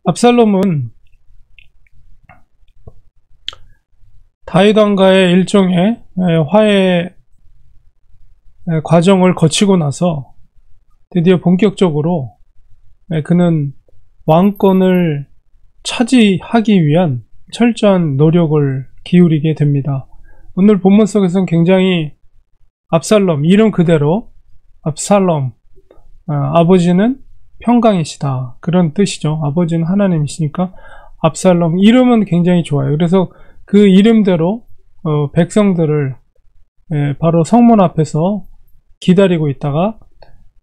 압살롬은 다윗왕과의 일종의 화해 과정을 거치고 나서 드디어 본격적으로 그는 왕권을 차지하기 위한 철저한 노력을 기울이게 됩니다. 오늘 본문 속에서는 굉장히 압살롬, 이름 그대로 압살롬, 아버지는 평강이시다, 그런 뜻이죠. 아버지는 하나님이시니까 압살롬, 이름은 굉장히 좋아요. 그래서 그 이름대로 백성들을 바로 성문 앞에서 기다리고 있다가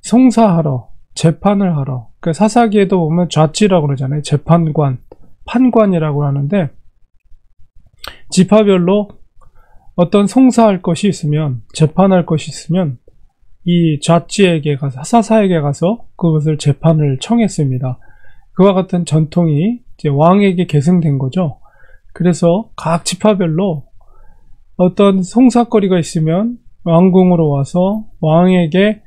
송사하러, 재판을 하러, 그 사사기에도 보면 좌지라고 그러잖아요. 재판관, 판관이라고 하는데, 지파별로 어떤 송사할 것이 있으면, 재판할 것이 있으면 이 좌지에게 가서, 사사에게 가서 그것을 재판을 청했습니다. 그와 같은 전통이 이제 왕에게 계승된 거죠. 그래서 각 지파별로 어떤 송사거리가 있으면 왕궁으로 와서 왕에게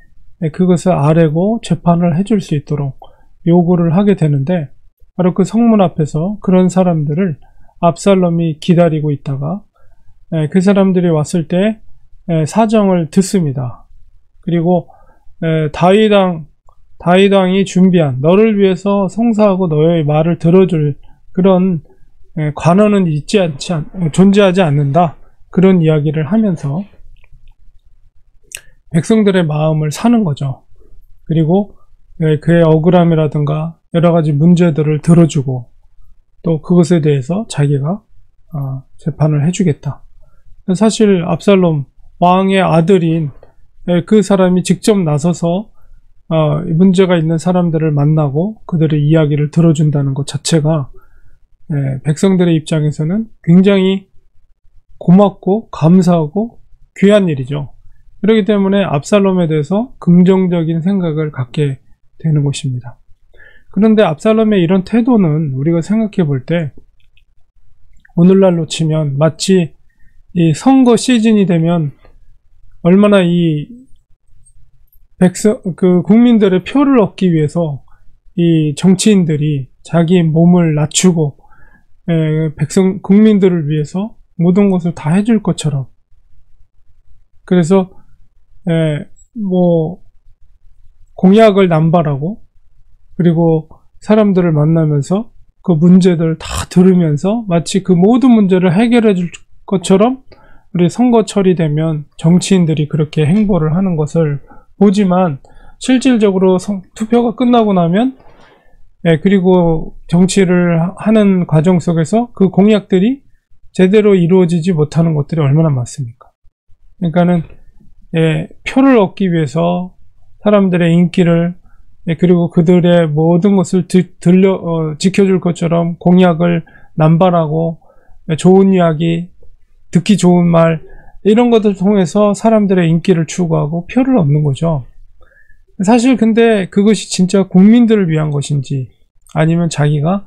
그것을 아뢰고 재판을 해줄 수 있도록 요구를 하게 되는데, 바로 그 성문 앞에서 그런 사람들을 압살롬이 기다리고 있다가 그 사람들이 왔을 때 사정을 듣습니다. 그리고 다윗왕이 준비한, 너를 위해서 송사하고 너의 말을 들어줄 그런 관원은 존재하지 않는다, 그런 이야기를 하면서 백성들의 마음을 사는 거죠. 그리고 그의 억울함이라든가 여러가지 문제들을 들어주고, 또 그것에 대해서 자기가 재판을 해주겠다. 사실 압살롬 왕의 아들인 그 사람이 직접 나서서 문제가 있는 사람들을 만나고 그들의 이야기를 들어준다는 것 자체가 백성들의 입장에서는 굉장히 고맙고 감사하고 귀한 일이죠. 그렇기 때문에 압살롬에 대해서 긍정적인 생각을 갖게 되는 것입니다. 그런데 압살롬의 이런 태도는 우리가 생각해 볼 때 오늘날로 치면 마치 이 선거 시즌이 되면 얼마나 이 국민들의 표를 얻기 위해서 이 정치인들이 자기 몸을 낮추고 국민들을 위해서 모든 것을 다 해줄 것처럼, 그래서 공약을 남발하고, 그리고 사람들을 만나면서 그 문제들을 다 들으면서 마치 그 모든 문제를 해결해 줄 것처럼 우리 선거철이 되면 정치인들이 그렇게 행보를 하는 것을 보지만, 실질적으로 투표가 끝나고 나면 그리고 정치를 하는 과정 속에서 그 공약들이 제대로 이루어지지 못하는 것들이 얼마나 많습니까? 그러니까는 표를 얻기 위해서 사람들의 인기를, 그리고 그들의 모든 것을 지켜줄 것처럼 공약을 남발하고 좋은 이야기, 듣기 좋은 말, 이런 것들을 통해서 사람들의 인기를 추구하고 표를 얻는 거죠. 사실 근데 그것이 진짜 국민들을 위한 것인지, 아니면 자기가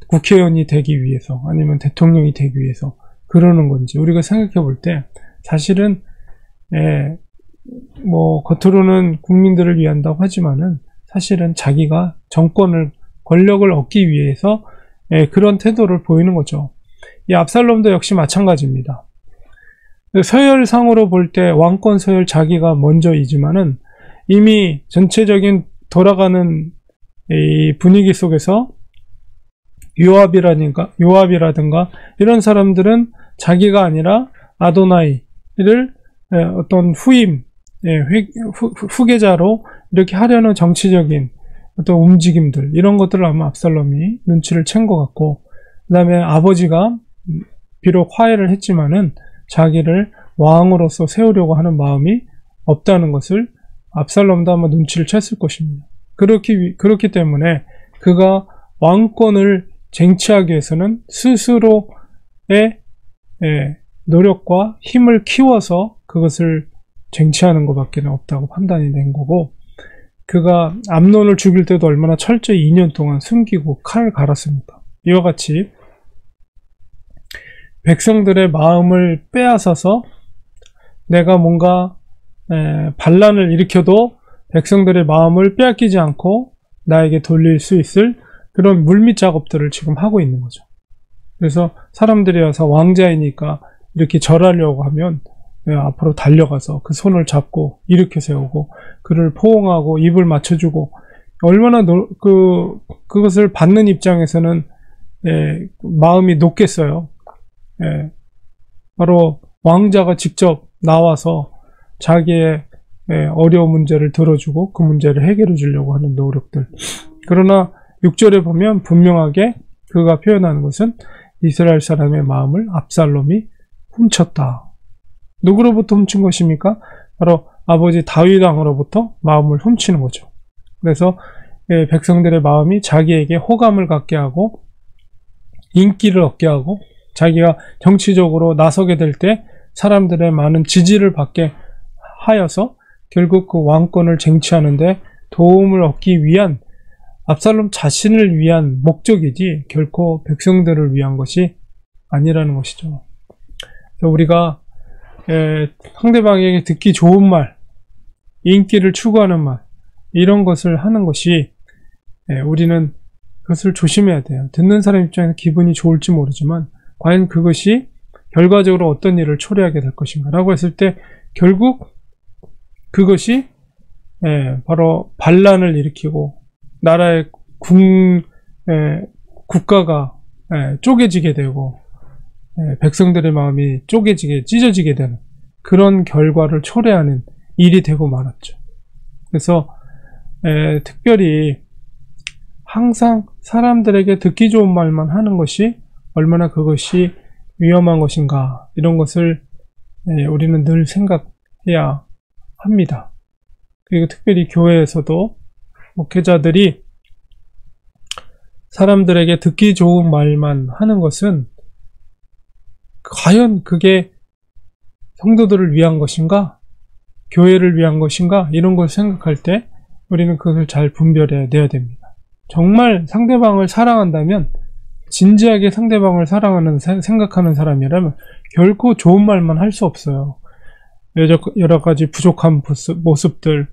국회의원이 되기 위해서, 아니면 대통령이 되기 위해서 그러는 건지 우리가 생각해 볼 때, 사실은 겉으로는 국민들을 위한다고 하지만은 사실은 자기가 권력을 얻기 위해서 그런 태도를 보이는 거죠. 이 압살롬도 역시 마찬가지입니다. 서열상으로 볼 때 왕권 서열 자기가 먼저이지만은 이미 전체적인 돌아가는 이 분위기 속에서 요압이라든가 이런 사람들은 자기가 아니라 아도나이를 어떤 후계자로 이렇게 하려는 정치적인 어떤 움직임들, 이런 것들을 아마 압살롬이 눈치를 챈 것 같고, 그 다음에 아버지가 비록 화해를 했지만은 자기를 왕으로서 세우려고 하는 마음이 없다는 것을 압살롬도 아마 눈치를 챘을 것입니다. 그렇기 때문에 그가 왕권을 쟁취하기 위해서는 스스로의 노력과 힘을 키워서 그것을 쟁취하는 것밖에 없다고 판단이 된 거고, 그가 암논을 죽일 때도 얼마나 철저히 2년 동안 숨기고 칼을 갈았습니까? 이와 같이 백성들의 마음을 빼앗아서 내가 뭔가 반란을 일으켜도 백성들의 마음을 빼앗기지 않고 나에게 돌릴 수 있을 그런 물밑 작업들을 지금 하고 있는 거죠. 그래서 사람들이 와서 왕자이니까 이렇게 절하려고 하면 앞으로 달려가서 그 손을 잡고 일으켜 세우고 그를 포옹하고 입을 맞춰주고, 얼마나 그것을 받는 입장에서는 마음이 높겠어요. 바로 왕자가 직접 나와서 자기의 어려운 문제를 들어주고 그 문제를 해결해 주려고 하는 노력들. 그러나 6절에 보면 분명하게 그가 표현하는 것은 이스라엘 사람의 마음을 압살롬이 훔쳤다. 누구로부터 훔친 것입니까? 바로 아버지 다윗 왕으로부터 마음을 훔치는 거죠. 그래서 백성들의 마음이 자기에게 호감을 갖게 하고 인기를 얻게 하고 자기가 정치적으로 나서게 될 때 사람들의 많은 지지를 받게 하여서 결국 그 왕권을 쟁취하는데 도움을 얻기 위한, 압살롬 자신을 위한 목적이지 결코 백성들을 위한 것이 아니라는 것이죠. 그래서 우리가 상대방에게 듣기 좋은 말, 인기를 추구하는 말, 이런 것을 하는 것이 우리는 그것을 조심해야 돼요. 듣는 사람 입장에서 기분이 좋을지 모르지만 과연 그것이 결과적으로 어떤 일을 초래하게 될 것인가 라고 했을 때 결국 그것이 바로 반란을 일으키고 나라의 국가가 쪼개지게 되고 백성들의 마음이 쪼개지게 찢어지게 되는 그런 결과를 초래하는 일이 되고 말았죠. 그래서 특별히 항상 사람들에게 듣기 좋은 말만 하는 것이 얼마나 그것이 위험한 것인가, 이런 것을 우리는 늘 생각해야 합니다. 그리고 특별히 교회에서도 목회자들이 사람들에게 듣기 좋은 말만 하는 것은 과연 그게 성도들을 위한 것인가, 교회를 위한 것인가, 이런 걸 생각할 때 우리는 그것을 잘 분별해야 됩니다. 정말 상대방을 사랑한다면, 진지하게 상대방을 생각하는 사람이라면 결코 좋은 말만 할 수 없어요. 여러 가지 부족한 모습들,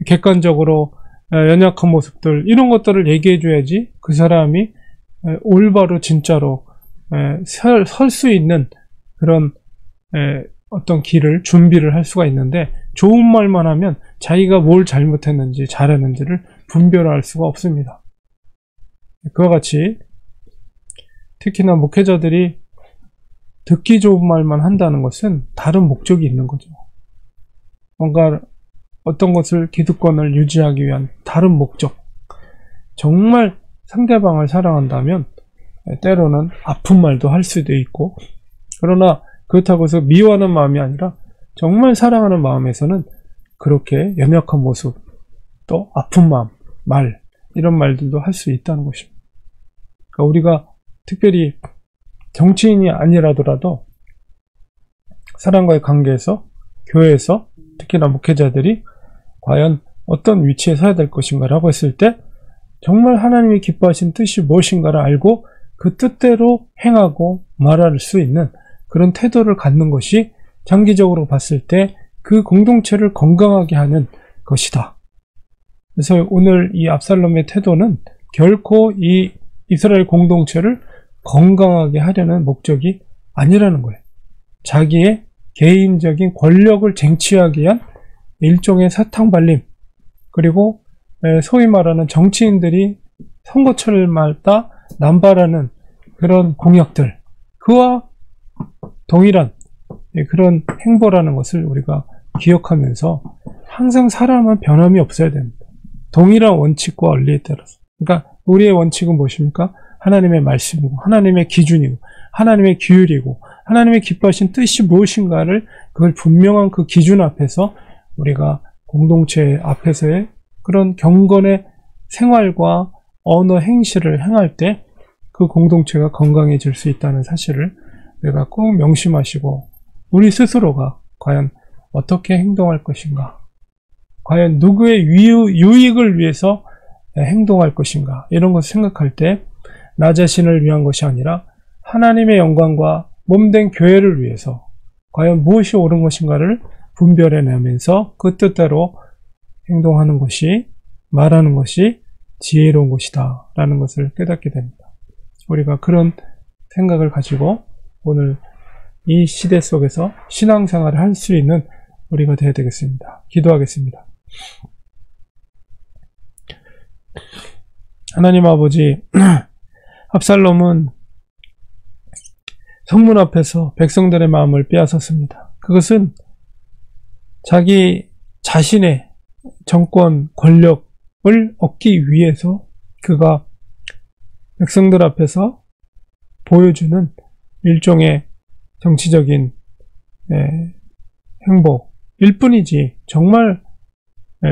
객관적으로 연약한 모습들, 이런 것들을 얘기해 줘야지 그 사람이 올바로 진짜로 설 수 있는 그런 어떤 길을 준비를 할 수가 있는데, 좋은 말만 하면 자기가 뭘 잘못했는지 잘했는지를 분별할 수가 없습니다. 그와 같이 특히나 목회자들이 듣기 좋은 말만 한다는 것은 다른 목적이 있는 거죠. 뭔가 어떤 것을 기득권을 유지하기 위한 다른 목적. 정말 상대방을 사랑한다면 때로는 아픈 말도 할 수도 있고, 그러나 그렇다고 해서 미워하는 마음이 아니라 정말 사랑하는 마음에서는 그렇게 연약한 모습, 또 아픈 마음, 말, 이런 말들도 할 수 있다는 것입니다. 그러니까 우리가 특별히 정치인이 아니라더라도 사람과의 관계에서, 교회에서, 특히나 목회자들이 과연 어떤 위치에 서야 될 것인가 라고 했을 때 정말 하나님이 기뻐하신 뜻이 무엇인가를 알고 그 뜻대로 행하고 말할 수 있는 그런 태도를 갖는 것이 장기적으로 봤을 때 그 공동체를 건강하게 하는 것이다. 그래서 오늘 이 압살롬의 태도는 결코 이 이스라엘 공동체를 건강하게 하려는 목적이 아니라는 거예요. 자기의 개인적인 권력을 쟁취하기 위한 일종의 사탕발림, 그리고 소위 말하는 정치인들이 선거철마다 남발하는 그런 공약들, 그와 동일한 그런 행보라는 것을 우리가 기억하면서 항상 사람은 변함이 없어야 됩니다. 동일한 원칙과 원리에 따라서. 그러니까 우리의 원칙은 무엇입니까? 하나님의 말씀이고, 하나님의 기준이고, 하나님의 규율이고, 하나님의 기뻐하신 뜻이 무엇인가를 그걸 분명한 그 기준 앞에서 우리가 공동체 앞에서의 그런 경건의 생활과 언어 행실을 행할 때 그 공동체가 건강해질 수 있다는 사실을 우리가 꼭 명심하시고, 우리 스스로가 과연 어떻게 행동할 것인가, 과연 누구의 유익을 위해서 행동할 것인가, 이런 것을 생각할 때 나 자신을 위한 것이 아니라 하나님의 영광과 몸된 교회를 위해서 과연 무엇이 옳은 것인가를 분별해내면서 그 뜻대로 행동하는 것이, 말하는 것이 지혜로운 곳이다 라는 것을 깨닫게 됩니다. 우리가 그런 생각을 가지고 오늘 이 시대 속에서 신앙생활을 할 수 있는 우리가 되어야 되겠습니다. 기도하겠습니다. 하나님 아버지, 압살롬은 성문 앞에서 백성들의 마음을 빼앗았습니다. 그것은 자기 자신의 정권, 권력을 얻기 위해서 그가 백성들 앞에서 보여주는 일종의 정치적인 행보일 뿐이지 정말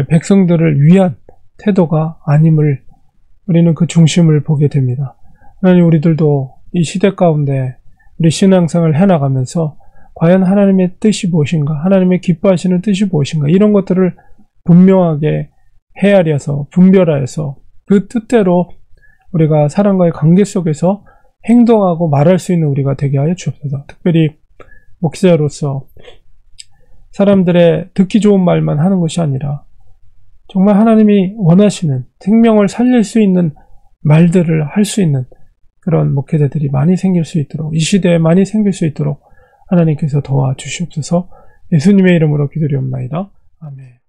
백성들을 위한 태도가 아님을 우리는 그 중심을 보게 됩니다. 하나님, 우리들도 이 시대 가운데 우리 신앙생활을 해나가면서 과연 하나님의 뜻이 무엇인가, 하나님의 기뻐하시는 뜻이 무엇인가, 이런 것들을 분명하게 헤아려서 분별하여서 그 뜻대로 우리가 사람과의 관계 속에서 행동하고 말할 수 있는 우리가 되게 하여 주옵소서. 특별히 목사로서 사람들의 듣기 좋은 말만 하는 것이 아니라 정말 하나님이 원하시는 생명을 살릴 수 있는 말들을 할 수 있는 그런 목회자들이 많이 생길 수 있도록, 이 시대에 많이 생길 수 있도록 하나님께서 도와주시옵소서. 예수님의 이름으로 기도드리옵나이다. 아멘.